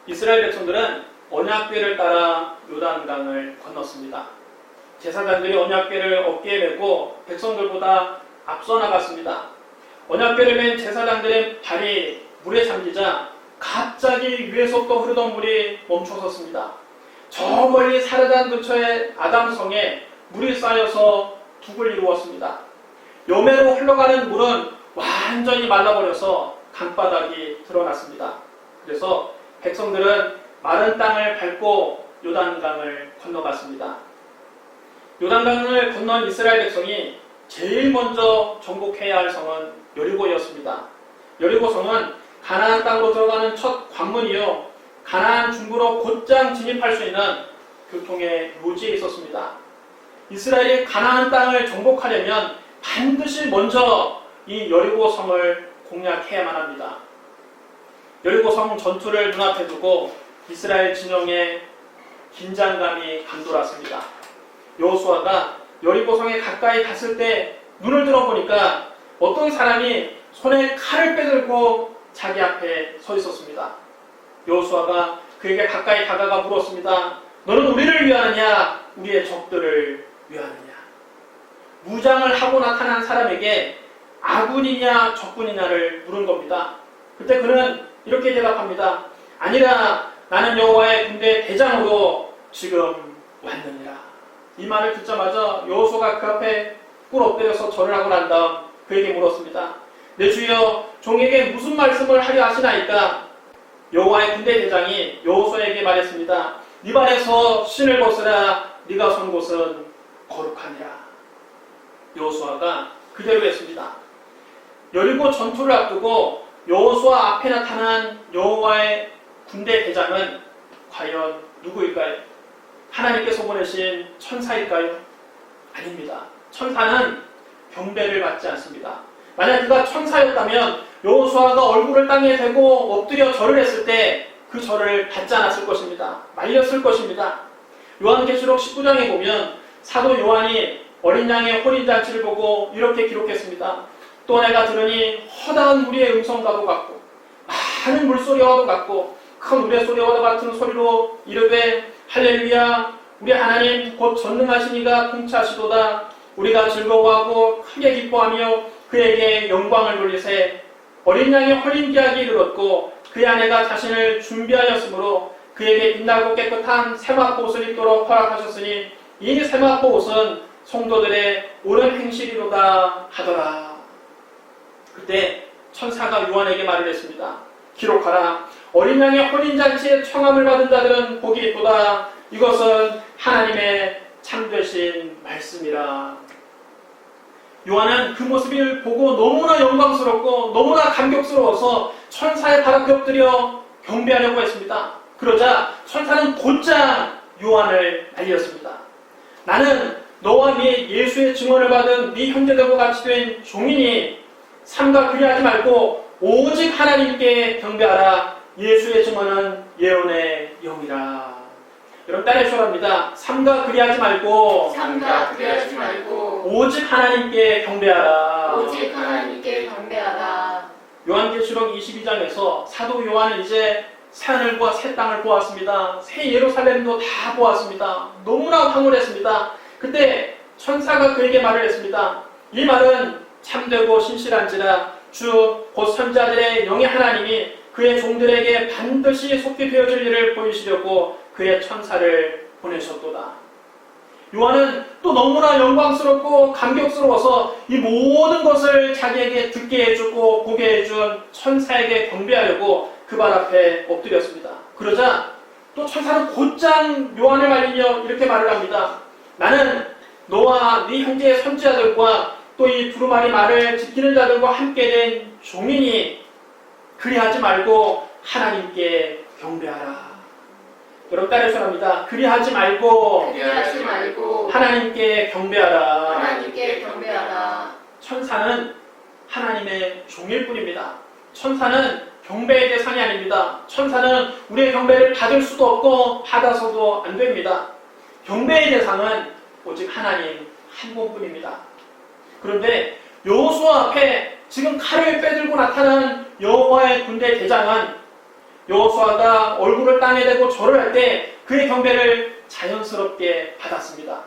이스라엘 백성들은 언약궤를 따라 요단강을 건넜습니다. 제사장들이 언약궤를 어깨에 메고 백성들보다 앞서 나갔습니다. 언약궤를 맨 제사장들의 발이 물에 잠기자 갑자기 위에서부터 흐르던 물이 멈춰섰습니다. 저 멀리 사르단 근처의 아담성에 물이 쌓여서 북을 이루었습니다. 여매로 흘러가는 물은 완전히 말라버려서 강바닥이 드러났습니다. 그래서 백성들은 마른 땅을 밟고 요단강을 건너갔습니다. 요단강을 건넌 이스라엘 백성이 제일 먼저 정복해야 할 성은 여리고였습니다. 여리고성은 가나안 땅으로 들어가는 첫 관문이요, 가나안 중부로 곧장 진입할 수 있는 교통의 요지에 있었습니다. 이스라엘이 가나안 땅을 정복하려면 반드시 먼저 이 여리고성을 공략해야만 합니다. 여리고성 전투를 눈앞에 두고 이스라엘 진영에 긴장감이 감돌았습니다. 여호수아가 여리고성에 가까이 갔을 때 눈을 들어보니까 어떤 사람이 손에 칼을 빼들고 자기 앞에 서 있었습니다. 여호수아가 그에게 가까이 다가가 물었습니다. 너는 우리를 위하느냐, 우리의 적들을 위하느냐? 무장을 하고 나타난 사람에게 아군이냐 적군이냐를 물은 겁니다. 그때 그는 이렇게 대답합니다. 아니라 나는 여호와의 군대 대장으로 지금 왔느니라. 이 말을 듣자마자 여호수아가 그 앞에 꿇 엎드려서 절을 하고 난 다음 그에게 물었습니다. 내 주여, 종에게 무슨 말씀을 하려 하시나이까? 여호와의 군대 대장이 여호수아에게 말했습니다. 네 발에서 신을 벗으라. 네가 선 곳은 거룩하니라. 여호수아가 그대로 했습니다. 여리고 전투를 앞두고 여호수아 앞에 나타난 여호와의 군대 대장은 과연 누구일까요? 하나님께서 보내신 천사일까요? 아닙니다. 천사는 경배를 받지 않습니다. 만약 그가 천사였다면 여호수아가 얼굴을 땅에 대고 엎드려 절을 했을 때 그 절을 받지 않았을 것입니다. 말렸을 것입니다. 요한계시록 19장에 보면 사도 요한이 어린 양의 혼인잔치를 보고 이렇게 기록했습니다. 또 내가 들으니 허다한 무리의 음성과도 같고 많은 물소리와도 같고 큰 우레소리와 같은 소리로 이르되 할렐루야, 우리 하나님 곧 전능하신 이가 통치하시도다. 우리가 즐거워하고 크게 기뻐하며 그에게 영광을 돌리세. 어린 양의 혼인계약이 이르렀고 그의 아내가 자신을 준비하였으므로 그에게 빛나고 깨끗한 세마포 옷을 입도록 허락하셨으니 이 세마포 옷은 성도들의 옳은 행실이로다 하더라. 그때 천사가 요한에게 말을 했습니다. 기록하라. 어린 양의 혼인잔치에 청함을 받은 자들은 복이 있도다. 이것은 하나님의 참되신 말씀이라. 요한은 그 모습을 보고 너무나 영광스럽고 너무나 감격스러워서 천사의 발 앞에 엎드려 경배하려고 했습니다. 그러자 천사는 곧장 요한을 알렸습니다. 나는 너와 네 예수의 증언을 받은 네 형제들과 같이 된 종이니 삼가 그리하지 말고 오직 하나님께 경배하라. 예수의 증언은 예언의 영이라. 여러분 따라해 주랍니다. 삼가 그리하지 말고 오직 하나님께 경배하라. 오직 하나님께 경배하라. 요한계시록 22장에서 사도 요한은 이제 새하늘과 새 땅을 보았습니다. 새 예루살렘도 다 보았습니다. 너무나 황홀했습니다. 그때 천사가 그에게 말을 했습니다. 이 말은 참되고 신실한지라 주 곧 선자들의 영의 하나님이 그의 종들에게 반드시 속히 되어질 일을 보이시려고 그의 천사를 보내셨도다. 요한은 또 너무나 영광스럽고 감격스러워서 이 모든 것을 자기에게 듣게 해주고 보게 해준 천사에게 경배하려고 그 발 앞에 엎드렸습니다. 그러자 또 천사는 곧장 요한을 말리며 이렇게 말을 합니다. 나는 너와 네 형제의 선지자들과 또 이 두루마리 말을 지키는 자들과 함께 된 종이니 그리하지 말고 하나님께 경배하라. 여러분 따라서 합니다. 그리하지 말고 하나님께 경배하라. 천사는 하나님의 종일 뿐입니다. 천사는 경배의 대상이 아닙니다. 천사는 우리의 경배를 받을 수도 없고 받아서도 안 됩니다. 경배의 대상은 오직 하나님 한 분뿐입니다. 그런데 여호수아 앞에 지금 칼을 빼들고 나타난 여호와의 군대 대장은 여호수아가 얼굴을 땅에 대고 절을 할 때 그의 경배를 자연스럽게 받았습니다.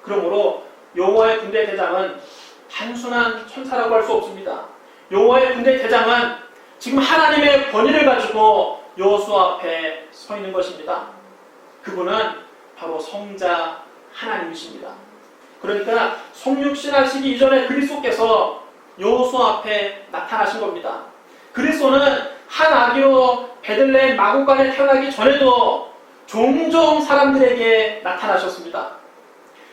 그러므로 여호와의 군대 대장은 단순한 천사라고 할 수 없습니다. 여호와의 군대 대장은 지금 하나님의 권위를 가지고 여호수아 앞에 서 있는 것입니다. 그분은 바로 성자 하나님이십니다. 그러니까 성육신 하시기 이전에 그리스도께서 여호수아 앞에 나타나신 겁니다. 그리스도는 한 아기로 베들레헴 마구간에 태어나기 전에도 종종 사람들에게 나타나셨습니다.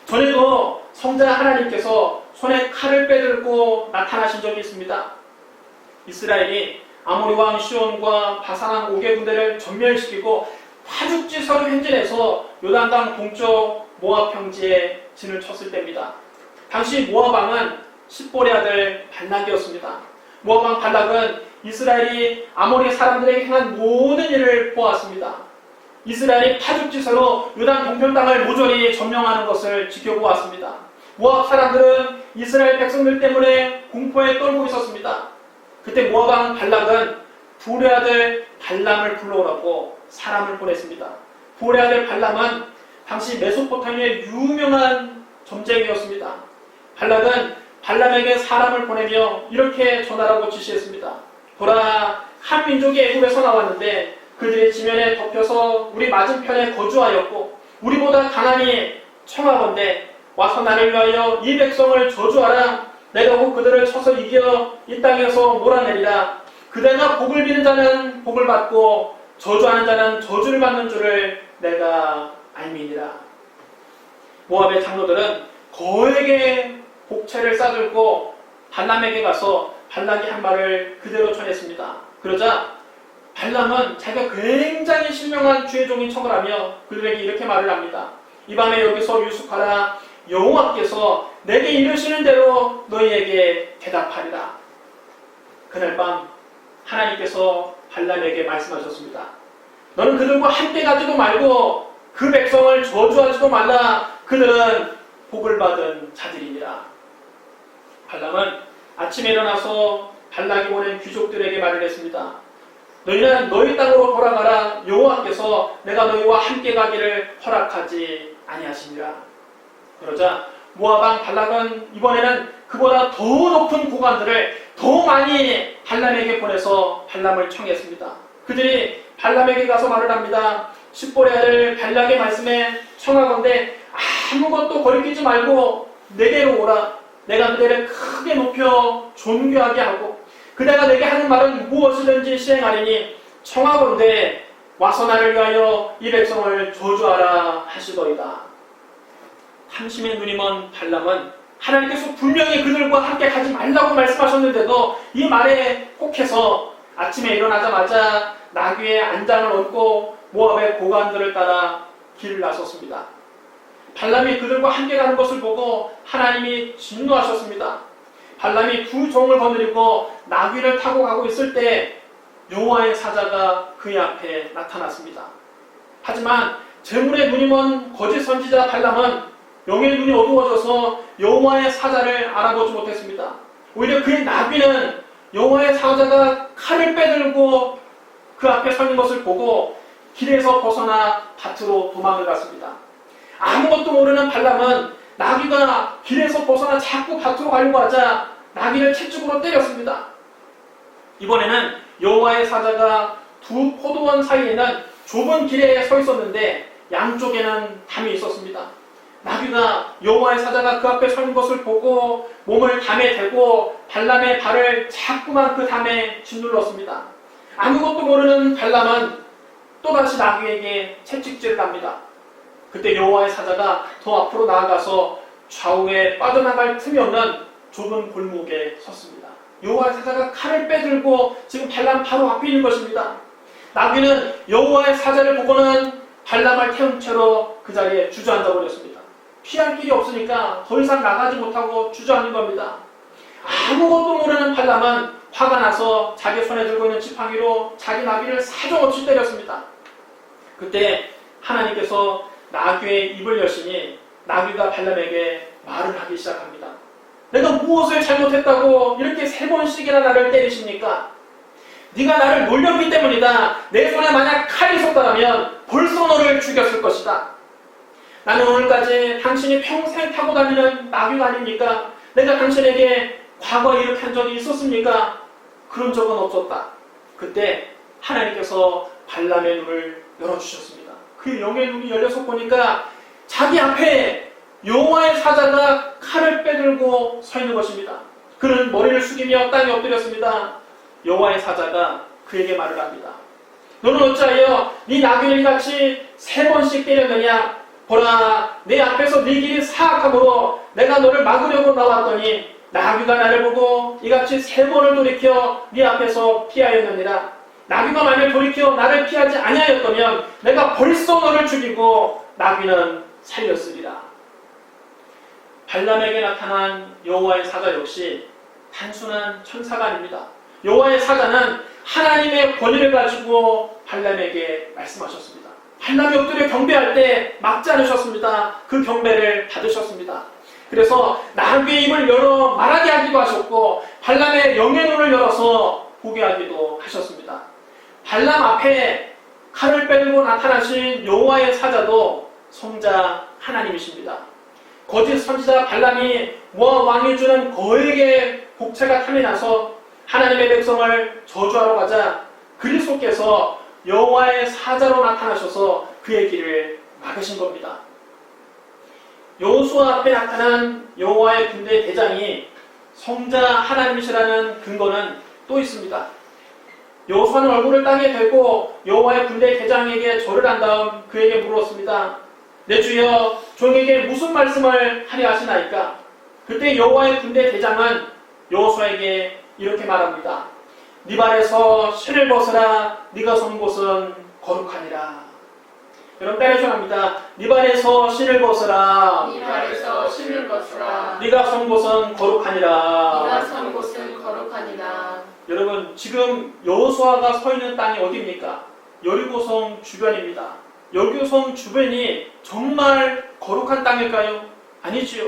전에도 성자 하나님께서 손에 칼을 빼들고 나타나신 적이 있습니다. 이스라엘이 아모리 왕 시온과 바산왕 옥의 군대를 전멸시키고 파죽지서를 행진해서 요단강 동쪽 모압 평지에 진을 쳤을 때입니다. 당시 모압 왕은 십볼의 아들 발락이었습니다. 모압 왕 발락은 이스라엘이 아모리 사람들에게 행한 모든 일을 보았습니다. 이스라엘이 파죽지서로 요단 동편 땅을 모조리 점령하는 것을 지켜보았습니다. 모압 사람들은 이스라엘 백성들 때문에 공포에 떨고 있었습니다. 그때 모압 왕 발락은 불의 아들 발람을 불러오라고 사람을 보냈습니다. 불의 아들 발람은 당시 메소포타미아의 유명한 점쟁이였습니다. 발락은 발람에게 사람을 보내며 이렇게 전하라고 지시했습니다. 보라, 한 민족이 애굽에서 나왔는데 그들이 지면에 덮여서 우리 맞은편에 거주하였고 우리보다 가난이 청하건대 와서 나를 위하여 이 백성을 저주하라. 내가 곧 그들을 쳐서 이겨 이 땅에서 몰아내리라. 그대가 복을 비는 자는 복을 받고 저주하는 자는 저주를 받는 줄을 내가 알미니라. 모압의 장로들은 거액의 복채를 싸들고 발람에게 가서 발락이 한 말을 그대로 전했습니다. 그러자 발람은 자기가 굉장히 신명한 주의 종인 척을 하며 그들에게 이렇게 말을 합니다. 이 밤에 여기서 유숙하라. 여호와께서 내게 이르시는 대로 너희에게 대답하리라. 그날 밤 하나님께서 발람에게 말씀하셨습니다. 너는 그들과 함께 가지도 말고 그 백성을 저주하지도 말라. 그들은 복을 받은 자들이니라. 발람은 아침에 일어나서 발락이 보낸 귀족들에게 말을 했습니다. 너희는 너희 땅으로 돌아가라. 여호와께서 내가 너희와 함께 가기를 허락하지 아니하시니라. 그러자 모압 왕 발락은 이번에는 그보다 더 높은 고관들을 더 많이 발람에게 보내서 발람을 청했습니다. 그들이 발람에게 가서 말을 합니다. 십볼의 아들 발락의 말씀에 청하건대 아무것도 거리끼지 말고 내게로 오라. 내가 그대를 크게 높여 존귀하게 하고 그대가 내게 하는 말은 무엇이든지 시행하리니 청하건대 와서 나를 위하여 이 백성을 저주하라 하시더이다. 탐심의 눈이 먼 발람은 하나님께서 분명히 그들과 함께 가지 말라고 말씀하셨는데도 이 말에 혹해서 아침에 일어나자마자 나귀의 안장을 얹고 모압의 고관들을 따라 길을 나섰습니다. 발람이 그들과 함께 가는 것을 보고 하나님이 진노하셨습니다. 발람이 두 종을 거느리고 나귀를 타고 가고 있을 때 여호와의 사자가 그의 앞에 나타났습니다. 하지만 재물의 눈이 먼 거짓 선지자 발람은 영의 눈이 어두워져서 여호와의 사자를 알아보지 못했습니다. 오히려 그의 나귀는 여호와의 사자가 칼을 빼들고 그 앞에 서 있는 것을 보고 길에서 벗어나 밭으로 도망을 갔습니다. 아무것도 모르는 발람은 나귀가 길에서 벗어나 자꾸 밭으로 가려고 하자 나귀를 채찍으로 때렸습니다. 이번에는 여호와의 사자가 두 포도원 사이에는 좁은 길에 서 있었는데 양쪽에는 담이 있었습니다. 나귀가 여호와의 사자가 그 앞에 서 있는 것을 보고 몸을 담에 대고 발람의 발을 자꾸만 그 담에 짓눌렀습니다. 아무것도 모르는 발람은 또다시 나귀에게 채찍질을 합니다. 그때 여호와의 사자가 더 앞으로 나아가서 좌우에 빠져나갈 틈이 없는 좁은 골목에 섰습니다. 여호와의 사자가 칼을 빼들고 지금 발람 바로 앞에 있는 것입니다. 나귀는 여호와의 사자를 보고는 발람을 태운 채로 그 자리에 주저앉아 버렸습니다. 피할 길이 없으니까 더 이상 나가지 못하고 주저앉은 겁니다. 아무것도 모르는 발람은 화가 나서 자기 손에 들고 있는 지팡이로 자기 나귀를 사정없이 때렸습니다. 그때 하나님께서 나귀의 입을 여시니 나귀가 발람에게 말을 하기 시작합니다. 내가 무엇을 잘못했다고 이렇게 3번씩이나 나를 때리십니까? 네가 나를 놀렸기 때문이다. 내 손에 만약 칼이 있었다면 벌써 너를 죽였을 것이다. 나는 오늘까지 당신이 평생 타고 다니는 나귀가 아닙니까? 내가 당신에게 과거에 이렇게 한 적이 있었습니까? 그런 적은 없었다. 그때 하나님께서 발람의 눈을 열어주셨습니다. 그 영의 눈이 열려서 보니까 자기 앞에 여호와의 사자가 칼을 빼들고 서 있는 것입니다. 그는 머리를 숙이며 땅에 엎드렸습니다. 여호와의 사자가 그에게 말을 합니다. 너는 어찌하여 네 나귀를 이같이 3번씩 때렸느냐? 보라, 내 앞에서 네 길이 사악함으로 내가 너를 막으려고 나왔더니 나귀가 나를 보고 이같이 3번을 돌이켜 네 앞에서 피하였느니라. 나귀가 만약 돌이켜 나를 피하지 아니하였다면 내가 벌써 너를 죽이고 나귀는 살렸으리라. 발람에게 나타난 여호와의 사자 역시 단순한 천사가 아닙니다. 여호와의 사자는 하나님의 권위를 가지고 발람에게 말씀하셨습니다. 발람이 엎드려 경배할 때 막지 않으셨습니다. 그 경배를 받으셨습니다. 그래서 나귀의 입을 열어 말하게 하기도 하셨고 발람의 영의 눈을 열어서 보게 하기도 하셨습니다. 발람 앞에 칼을 빼들고 나타나신 여호와의 사자도 성자 하나님이십니다. 거짓 선지자 발람이 모압 왕이 주는 거액의 복채가 탐이 나서 하나님의 백성을 저주하러 가자 그리스도께서 여호와의 사자로 나타나셔서 그의 길을 막으신 겁니다. 여호수아 앞에 나타난 여호와의 군대 대장이 성자 하나님이시라는 근거는 또 있습니다. 여호수아는 얼굴을 땅에 대고 여호와의 군대 대장에게 절을 한 다음 그에게 물었습니다. 내 주여, 종에게 무슨 말씀을 하려 하시나이까? 그때 여호와의 군대 대장은 여호수아에게 이렇게 말합니다. 네 발에서 신을 벗으라. 네가 선 곳은 거룩하니라. 여러분 따라해줘합니다. 네 발에서 신을 벗으라. 네 발에서 신을 벗으라. 네가 선 곳은 거룩하니라. 네가 선 곳은 거룩하니라. 여러분 지금 여호수아가 서 있는 땅이 어디입니까? 여리고성 주변입니다. 여리고성 주변이 정말 거룩한 땅일까요? 아니지요.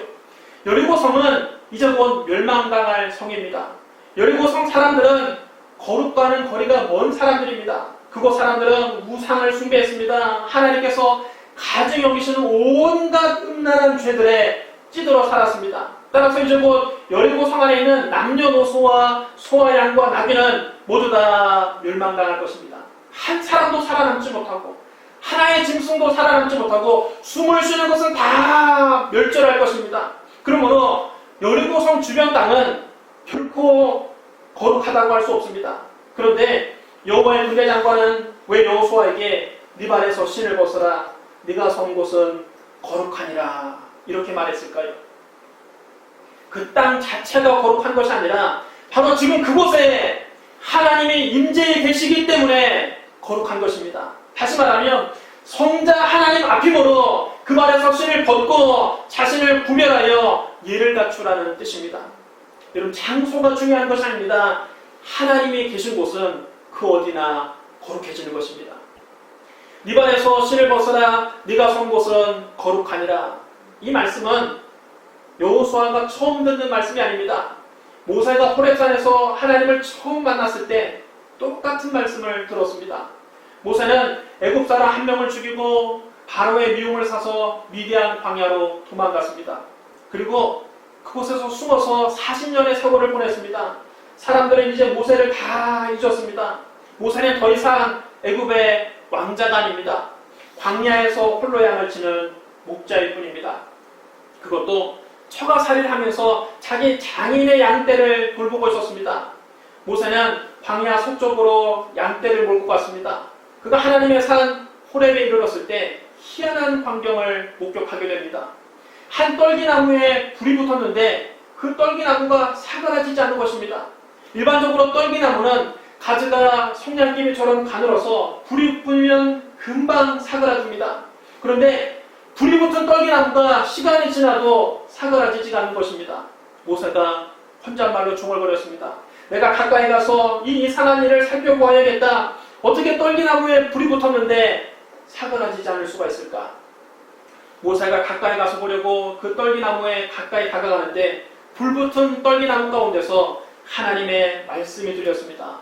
여리고성은 이제 곧 멸망당할 성입니다. 여리고성 사람들은 거룩과는 거리가 먼 사람들입니다. 그곳 사람들은 우상을 숭배했습니다. 하나님께서 가증 여기시는 온갖 음란한 죄들에 찌들어 살았습니다. 따라서 이제 곧 여리고성 안에 있는 남녀노소와 소와 양과 나귀는 모두 다 멸망당할 것입니다. 한 사람도 살아남지 못하고 하나의 짐승도 살아남지 못하고 숨을 쉬는 것은 다 멸절할 것입니다. 그러므로 여리고성 주변 땅은 결코 거룩하다고 할 수 없습니다. 그런데 여호와의 군대 장관은 왜 여호수아에게 네 발에서 신을 벗어라. 네가 선 곳은 거룩하니라. 이렇게 말했을까요? 그 땅 자체가 거룩한 것이 아니라 바로 지금 그곳에 하나님이 임재해 계시기 때문에 거룩한 것입니다. 다시 말하면 성자 하나님 앞이므로 그 발에서 신을 벗고 자신을 구별하여 예를 갖추라는 뜻입니다. 여러분 장소가 중요한 것이 아닙니다. 하나님이 계신 곳은 그 어디나 거룩해지는 것입니다. 네 발에서 신을 벗어라. 네가 선 곳은 거룩하니라. 이 말씀은 여호수아가 처음 듣는 말씀이 아닙니다. 모세가 호렙산에서 하나님을 처음 만났을 때 똑같은 말씀을 들었습니다. 모세는 애굽 사람 1명을 죽이고 바로의 미움을 사서 미디안 광야로 도망갔습니다. 그리고 그곳에서 숨어서 40년의 세월을 보냈습니다. 사람들은 이제 모세를 다 잊었습니다. 모세는 더 이상 애굽의 왕자가 아닙니다. 광야에서 홀로 양을 치는 목자일 뿐입니다. 그것도 처가살이를 하면서 자기 장인의 양떼를 돌보고 있었습니다. 모세는 광야 서쪽으로 양떼를 몰고 갔습니다. 그가 하나님의 산 호렙에 이르렀을 때 희한한 광경을 목격하게 됩니다. 한 떨기나무에 불이 붙었는데 그 떨기나무가 사그라지지 않는 것입니다. 일반적으로 떨기나무는 가지가 성냥개미처럼 가늘어서 불이 붙으면 금방 사그라집니다. 그런데 불이 붙은 떨기나무가 시간이 지나도 사그라지지 않는 것입니다. 모세가 혼잣말로 중얼거렸습니다. 내가 가까이 가서 이 이상한 일을 살펴보아야겠다. 어떻게 떨기나무에 불이 붙었는데 사그라지지 않을 수가 있을까? 모세가 가까이 가서 보려고 그 떨기나무에 가까이 다가가는데 불붙은 떨기나무 가운데서 하나님의 말씀이 들렸습니다.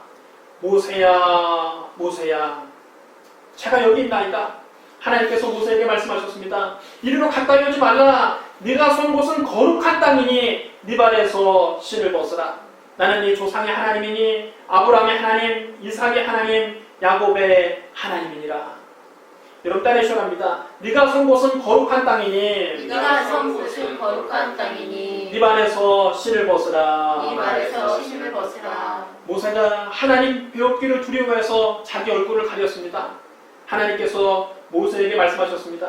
모세야 모세야 제가 여기 있나이다. 하나님께서 모세에게 말씀하셨습니다. 이리로 가까이 오지 말라. 네가 선 곳은 거룩한 땅이니 네 발에서 신을 벗으라. 나는 네 조상의 하나님이니 아브라함의 하나님, 이삭의 하나님, 야곱의 하나님이니라. 여러분 따르시랍니다. 네가 선 곳은 거룩한 땅이니 네가 선 곳은 거룩한 땅이니 네 발에서 신을 벗으라. 네 발에서 신을 벗으라. 모세가 하나님 배웠기를 두려워해서 자기 얼굴을 가렸습니다. 하나님께서 모세에게 말씀하셨습니다.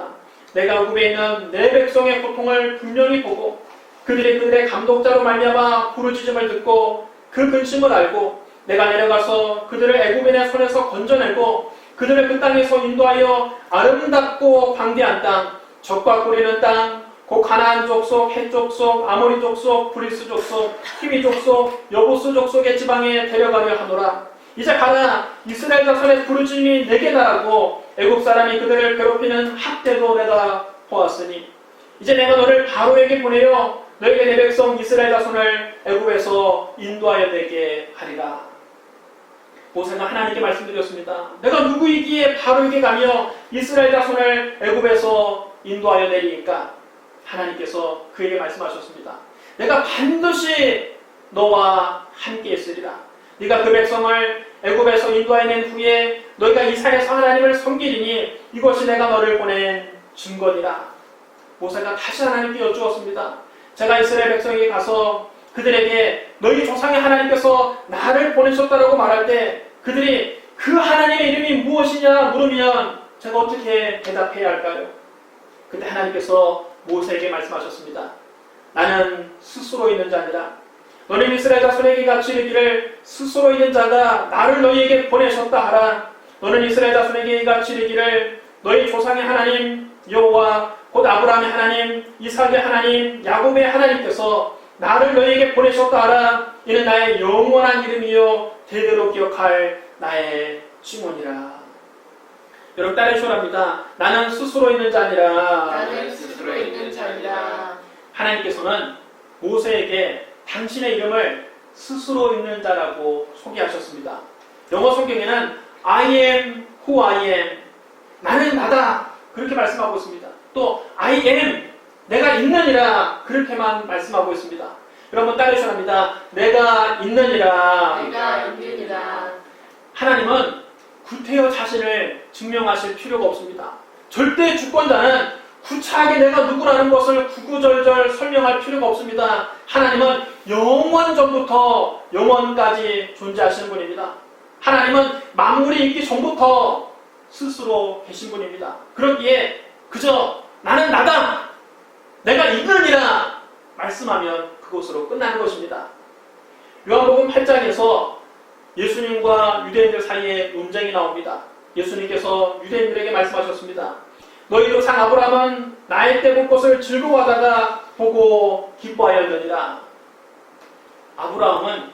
내가 애굽에 있는 내 백성의 고통을 분명히 보고 그들의 감독자로 말미암아 부르짖음을 듣고 그 근심을 알고 내가 내려가서 그들을 애굽인의 손에서 건져내고 그들을 그 땅에서 인도하여 아름답고 광대한 땅, 적과 꿀리는 땅, 곧 가나안 족속, 헷 족속, 아모리 족속, 브리스 족속, 히위 족속, 여부스 족속의 지방에 데려가려 하노라. 이제 가라. 이스라엘 자손의 부르짖음이 내게 달하고 애굽 사람이 그들을 괴롭히는 학대도 내가 보았으니 이제 내가 너를 바로에게 보내어 너에게 내 백성 이스라엘 자손을 애굽에서 인도하여 내게 하리라. 모세가 하나님께 말씀드렸습니다. 내가 누구이기에 바로에게 가며 이스라엘 자손을 애굽에서 인도하여 내리니까 하나님께서 그에게 말씀하셨습니다. 내가 반드시 너와 함께 있으리라. 네가 그 백성을 애굽에서 인도해낸 후에 너희가 이 산에서 하나님을 섬기리니 이것이 내가 너를 보낸 증거니라. 모세가 다시 하나님께 여쭈었습니다. 제가 이스라엘 백성에게 가서 그들에게 너희 조상의 하나님께서 나를 보내셨다라고 말할 때 그들이 그 하나님의 이름이 무엇이냐 물으면 제가 어떻게 대답해야 할까요? 그때 하나님께서 모세에게 말씀하셨습니다. 나는 스스로 있는 자 아니라 너는 이스라엘 자손에게 같이 이르기를 스스로 있는 자가 나를 너희에게 보내셨다 하라. 너는 이스라엘 자손에게 같이 이르기를 너희 조상의 하나님 여호와 곧 아브라함의 하나님, 이삭의 하나님, 야곱의 하나님께서 나를 너희에게 보내셨다 하라. 이는 나의 영원한 이름이요 대대로 기억할 나의 증언이라. 여러분 따르시오랍니다. 나는 스스로 있는 자 아니라 나는 스스로 있는 자니라. 하나님께서는 모세에게 당신의 이름을 스스로 있는 자라고 소개하셨습니다. 영어 성경에는 I am who I am. 나는 나다. 그렇게 말씀하고 있습니다. 또 I am. 내가 있느니라. 그렇게만 말씀하고 있습니다. 여러분 따르시랍니다. 내가 있느니라. 내가 있느니라. 하나님은 구태여 자신을 증명하실 필요가 없습니다. 절대 주권자는 구차하게 내가 누구라는 것을 구구절절 설명할 필요가 없습니다. 하나님은 영원 전부터 영원까지 존재하시는 분입니다. 하나님은 만물이 있기 전부터 스스로 계신 분입니다. 그렇기에 그저 나는 나다, 내가 있느니라 말씀하면 그것으로 끝나는 것입니다. 요한복음 8장에서 예수님과 유대인들 사이에 논쟁이 나옵니다. 예수님께서 유대인들에게 말씀하셨습니다. 너희 조상 아브라함은 나의 때 볼 것을 즐거워하다가 보고 기뻐하였느니라. 아브라함은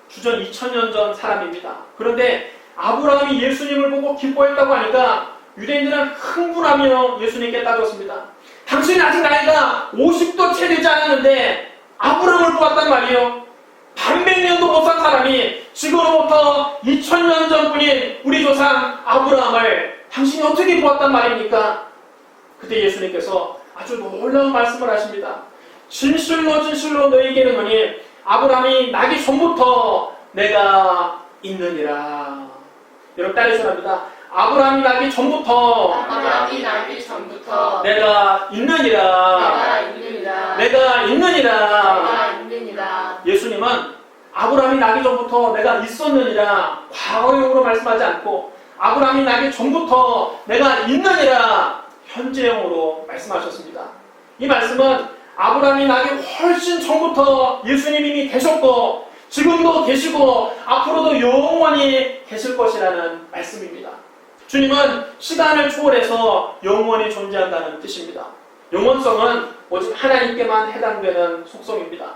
주전 2000년 전 사람입니다. 그런데 아브라함이 예수님을 보고 기뻐했다고 하니까 유대인들은 흥분하며 예수님께 따졌습니다. 당신이 아직 나이가 50도 채 되지 않았는데 아브라함을 보았단 말이에요. 100년도 못 산 사람이 지금으로부터 2000년 전뿐인 우리 조상 아브라함을 당신이 어떻게 보았단 말입니까? 그때 예수님께서 아주 놀라운 말씀을 하십니다. 진실로 진실로 너희에게 이르노니 아브라함이 나기 전부터 내가 있느니라. 여러분 따르시랍니다. 아브라함이 나기 전부터 내가 있느니라. 내가 있느니라. 예수님은 아브라함이 나기 전부터 내가 있었느니라 과거형으로 말씀하지 않고 아브라함이 나기 전부터 내가 있느니라 현재형으로 말씀하셨습니다. 이 말씀은 아브라함이 나기 훨씬 전부터 예수님이 이미 계셨고 지금도 계시고 앞으로도 영원히 계실 것이라는 말씀입니다. 주님은 시간을 초월해서 영원히 존재한다는 뜻입니다. 영원성은 오직 하나님께만 해당되는 속성입니다.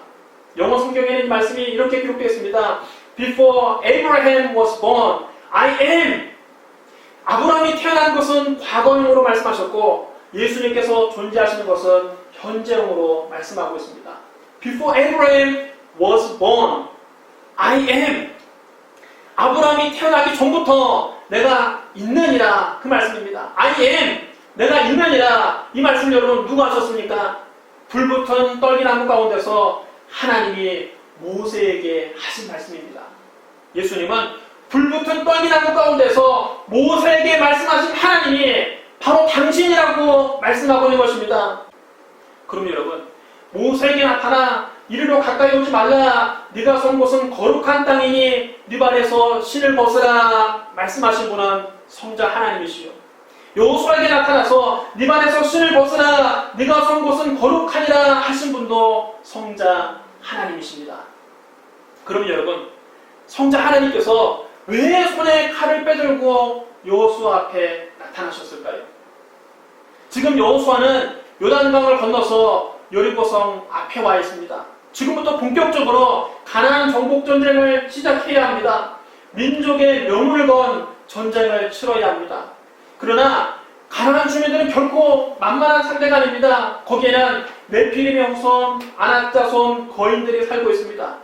영어 성경에는 이 말씀이 이렇게 기록되어 있습니다. Before Abraham was born, I am. 아브라함이 태어난 것은 과거형으로 말씀하셨고 예수님께서 존재하시는 것은 현재형으로 말씀하고 있습니다. Before Abraham was born, I am. 아브라함이 태어나기 전부터 내가 있느니라, 그 말씀입니다. I am, 내가 있느니라, 이 말씀 여러분 누가 하셨습니까? 불붙은 떨기나무 가운데서 하나님이 모세에게 하신 말씀입니다. 예수님은 불붙은 떨기나무 가운데서 모세에게 말씀하신 하나님이 바로 당신이라고 말씀하고 있는 것입니다. 그럼 여러분, 모세에게 나타나 이리로 가까이 오지 말라, 네가 선 곳은 거룩한 땅이니 네 발에서 신을 벗으라 말씀하신 분은 성자 하나님이시요, 여호수아에게 나타나서 네 발에서 신을 벗으라, 네가 선 곳은 거룩하니라 하신 분도 성자 하나님이십니다. 그럼 여러분, 성자 하나님께서 왜 손에 칼을 빼들고 여호수아 앞에 나타나셨을까요? 지금 여호수아는 요단강을 건너서 여리고성 앞에 와 있습니다. 지금부터 본격적으로 가나안 정복 전쟁을 시작해야 합니다. 민족의 명운을 건 전쟁을 치러야 합니다. 그러나 가나안 주민들은 결코 만만한 상대가 아닙니다. 거기에는 네피림의 후손, 아낙 자손, 거인들이 살고 있습니다.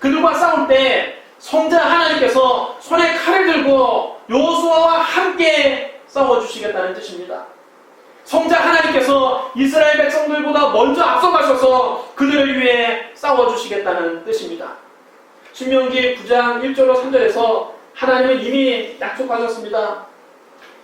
그들과 싸울 때 성자 하나님께서 손에 칼을 들고 여호수아와 함께 싸워주시겠다는 뜻입니다. 성자 하나님께서 이스라엘 백성들보다 먼저 앞서가셔서 그들을 위해 싸워주시겠다는 뜻입니다. 신명기 9장 1절로 3절에서 하나님은 이미 약속하셨습니다.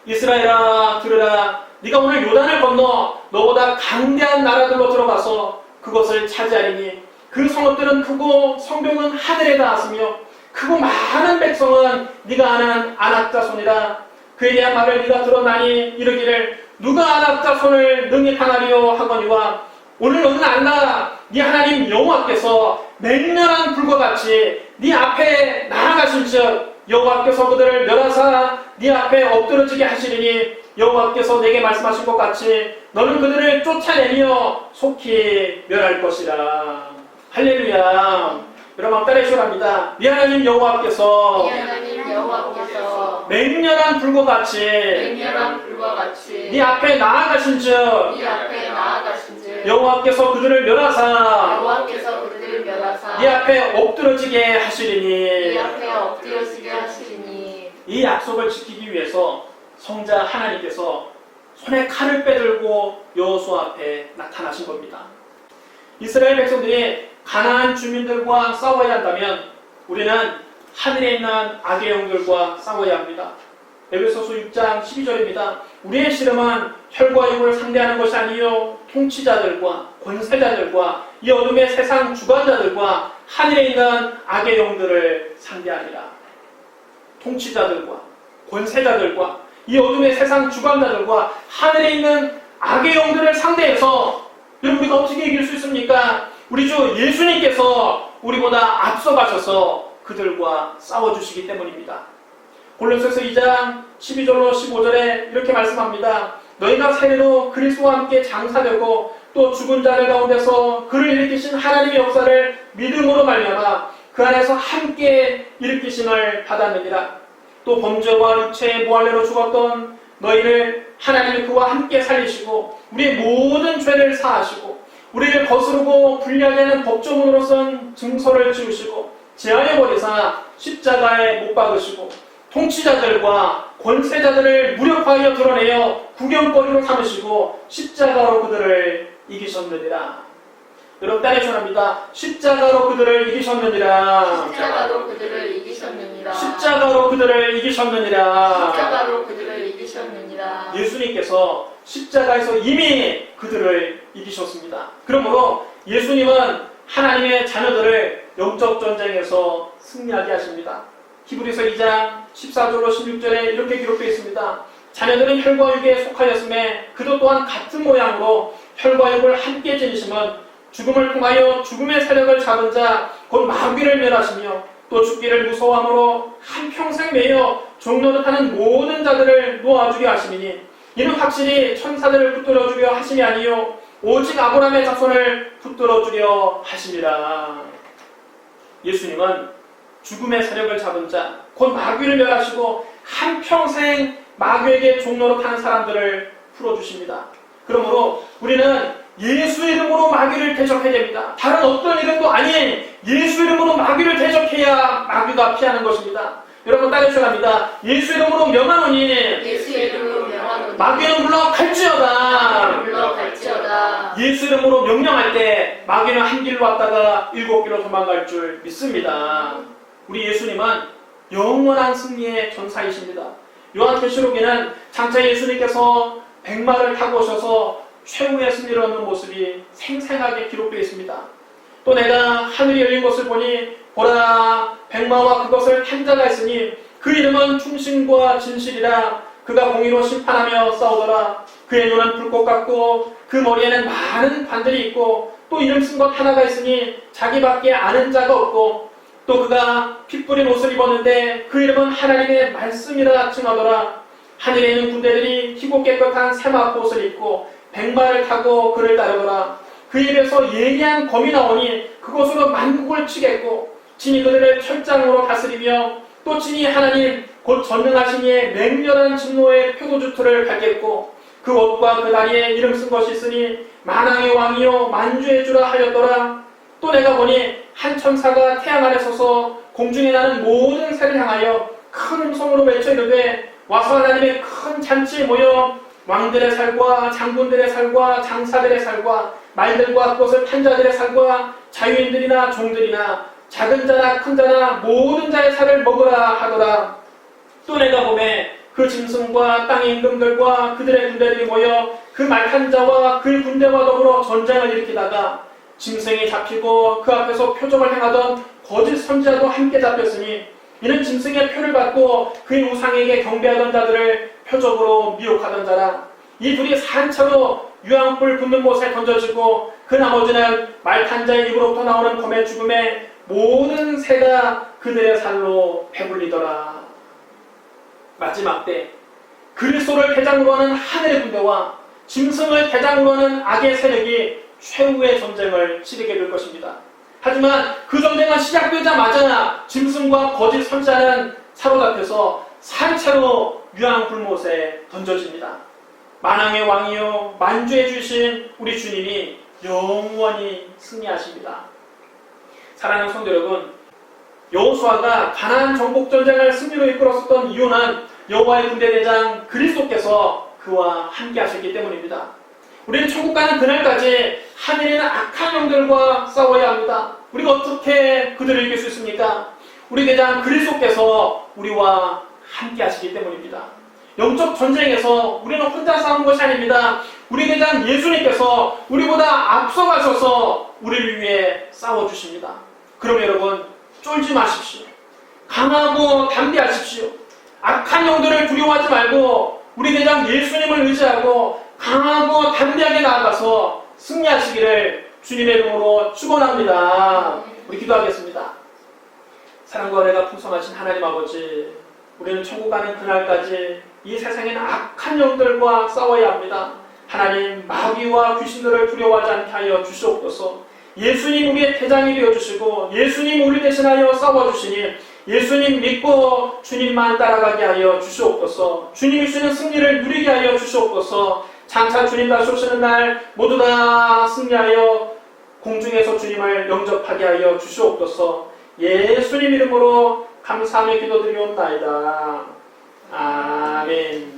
이스라엘아 들으라, 네가 오늘 요단을 건너 너보다 강대한 나라들로 들어가서 그것을 차지하리니 그 성읍들은 크고 성벽은 하늘에 닿았으며 크고 많은 백성은 네가 아는 아낙 자손이라. 그에 대한 말을 네가 들었나니 이르기를 누가 아낙 자손을 능히 당하리요 하거니와 오늘 너는 알라, 네 하나님 여호와께서 맹렬한 불과 같이 네 앞에 나아가신즉 여호와께서 그들을 멸하사 네 앞에 엎드러지게 하시리니 여호와께서 내게 말씀하신 것 같이 너는 그들을 쫓아내며 속히 멸할 것이라. 할렐루야. 여러분 따라 해주랍니다. 네 하나님 여호와께서 맹렬한 불과 같이 네 앞에 나아가신즉 여호와께서 그들을 멸하사 네 앞에 엎드러지게 하시리니. 이 약속을 지키기 위해서 성자 하나님께서 손에 칼을 빼들고 여호수아 앞에 나타나신 겁니다. 이스라엘 백성들이 가나안 주민들과 싸워야 한다면 우리는 하늘에 있는 악의 영들과 싸워야 합니다. 에베소서 6장 12절입니다. 우리의 씨름은 혈과 육을 상대하는 것이 아니요 통치자들과 권세자들과 이 어둠의 세상 주관자들과 하늘에 있는 악의 영들을 상대하니라. 통치자들과 권세자들과 이 어둠의 세상 주관자들과 하늘에 있는 악의 영들을 상대해서 여러분 우리가 어떻게 이길 수 있습니까? 우리 주 예수님께서 우리보다 앞서가셔서 그들과 싸워주시기 때문입니다. 골로새서 2장 12절로 15절에 이렇게 말씀합니다. 너희가 세례로 그리스도와 함께 장사되고 또 죽은 자들 가운데서 그를 일으키신 하나님의 역사를 믿음으로 말미암아 그 안에서 함께 일으키심을 받았느니라. 또 범죄와 육체의 모할례로 죽었던 너희를 하나님이 그와 함께 살리시고 우리의 모든 죄를 사하시고 우리를 거스르고 불리하게 하는 법조문으로선 증서를 지우시고 제하여 버리사 십자가에 못 박으시고 통치자들과 권세자들을 무력화하여 드러내어 구경거리로 삼으시고 십자가로 그들을 이기셨느니라. 여러분 따라 전합니다. 십자가로 그들을 이기셨느니라. 십자가로 그들을 이기셨느니라. 십자가로 그들을 이기셨느니라. 십자가로 그들을 이기셨느니라. 예수님께서 십자가에서 이미 그들을 이기셨습니다. 그러므로 예수님은 하나님의 자녀들을 영적 전쟁에서 승리하게 하십니다. 히브리서 2장 14절로 16절에 이렇게 기록되어 있습니다. 자녀들은 혈과 육에 속하였음에 그도 또한 같은 모양으로 혈과 육을 함께 지니심은 죽음을 통하여 죽음의 세력을 잡은 자 곧 마귀를 멸하시며 또 죽기를 무서워함으로 한평생 매여 종노릇하는 모든 자들을 놓아주게 하시니 이는 확실히 천사들을 붙들어 주려 하심이 아니요 오직 아브라함의 자손을 붙들어 주려 하심이라. 예수님은 죽음의 세력을 잡은 자 곧 마귀를 멸하시고 한평생 마귀에게 종노릇하는 사람들을 풀어주십니다. 그러므로 우리는 예수 이름으로 마귀를 대적해야 됩니다. 다른 어떤 이름도 아닌 예수 이름으로 마귀를 대적해야 마귀가 피하는 것입니다. 여러분 따르셔갑니다. 예수 이름으로 명하노니 예수의 이름으로 명하노니 마귀는 물러갈지어다. 물러갈지어다. 예수 이름으로 명령할 때 마귀는 한 길로 왔다가 7길로 도망갈 줄 믿습니다. 우리 예수님은 영원한 승리의 전사이십니다. 요한계시록에는 장차 예수님께서 백마를 타고 오셔서 최후의 승리를 얻는 모습이 생생하게 기록되어 있습니다. 또 내가 하늘이 열린 것을 보니 보라 백마와 그것을 탄 자가 있으니 그 이름은 충신과 진실이라. 그가 공의로 심판하며 싸우더라. 그의 눈은 불꽃 같고 그 머리에는 많은 관들이 있고 또 이름 쓴 것 하나가 있으니 자기밖에 아는 자가 없고 또 그가 피 뿌린 옷을 입었는데 그 이름은 하나님의 말씀이라 칭하더라. 하늘에 있는 군대들이 희고 깨끗한 세마포 옷을 입고 백마를 타고 그를 따르더라. 그 입에서 예리한 검이 나오니 그것으로 만국을 치겠고 진이 그들을 철장으로 다스리며 또 진이 하나님 곧 전능하신 이의 맹렬한 진노의 표도주투를 밟겠고 그 옷과 그 다리에 이름 쓴 것이 있으니 만왕의 왕이요 만주의 주라 하였더라. 또 내가 보니 한 천사가 태양 아래 서서 공중에 나는 모든 새를 향하여 큰 음성으로 외쳐 이르되 와서 하나님의 큰 잔치에 모여 왕들의 살과 장군들의 살과 장사들의 살과 말들과 그것을 탄 자들의 살과 자유인들이나 종들이나 작은 자나 큰 자나 모든 자의 살을 먹으라 하더라. 또 내가 보매 그 짐승과 땅의 임금들과 그들의 군대들이 모여 그 말탄 자와 그 군대와 더불어 전쟁을 일으키다가 짐승이 잡히고 그 앞에서 표적을 행하던 거짓 선지자도 함께 잡혔으니 이는 짐승의 표를 받고 그의 우상에게 경배하던 자들을 표적으로 미혹하던 자라. 이 둘이 산차로 유황불 붙는 못에 던져지고 그 나머지는 말탄 자의 입으로부터 나오는 검의 죽음에 모든 새가 그들의 살로 배불리더라. 마지막 때 그리스도를 대장으로 하는 하늘의 군대와 짐승을 대장으로 하는 악의 세력이 최후의 전쟁을 치르게 될 것입니다. 하지만 그 전쟁은 시작되자마자 짐승과 거짓 선지자는 사로잡혀서 산채로 유황불못에 던져집니다. 만왕의 왕이요 만주의 주신 우리 주님이 영원히 승리하십니다. 사랑하는 성도 여러분, 여호수아가 가나안 정복 전쟁을 승리로 이끌었었던 이유는 여호와의 군대 대장 그리스도께서 그와 함께 하셨기 때문입니다. 우리는 천국 가는 그날까지 하늘에 있는 악한 영들과 싸워야 합니다. 우리가 어떻게 그들을 이길 수 있습니까? 우리 대장 그리스도께서 우리와 함께 하시기 때문입니다. 영적 전쟁에서 우리는 혼자 싸우는 것이 아닙니다. 우리 대장 예수님께서 우리보다 앞서가셔서 우리를 위해 싸워주십니다. 그럼 여러분 쫄지 마십시오. 강하고 담대하십시오. 악한 영들을 두려워하지 말고 우리 대장 예수님을 의지하고 강하고 담대하게 나아가서 승리하시기를 주님의 이름으로 축원합니다. 우리 기도하겠습니다. 사랑과 은혜가 풍성하신 하나님 아버지, 우리는 천국 가는 그날까지 이 세상에는 악한 영들과 싸워야 합니다. 하나님, 마귀와 귀신들을 두려워하지 않게 하여 주시옵소서. 예수님 우리의 대장이 되어주시고 예수님 우리 대신하여 싸워주시니 예수님 믿고 주님만 따라가게 하여 주시옵소서. 주님이 주시는 승리를 누리게 하여 주시옵소서. 장차 주님 다시 오시는 날 모두 다 승리하여 공중에서 주님을 영접하게 하여 주시옵소서. 예수님 이름으로 감사하며 기도드리옵나이다. 아멘.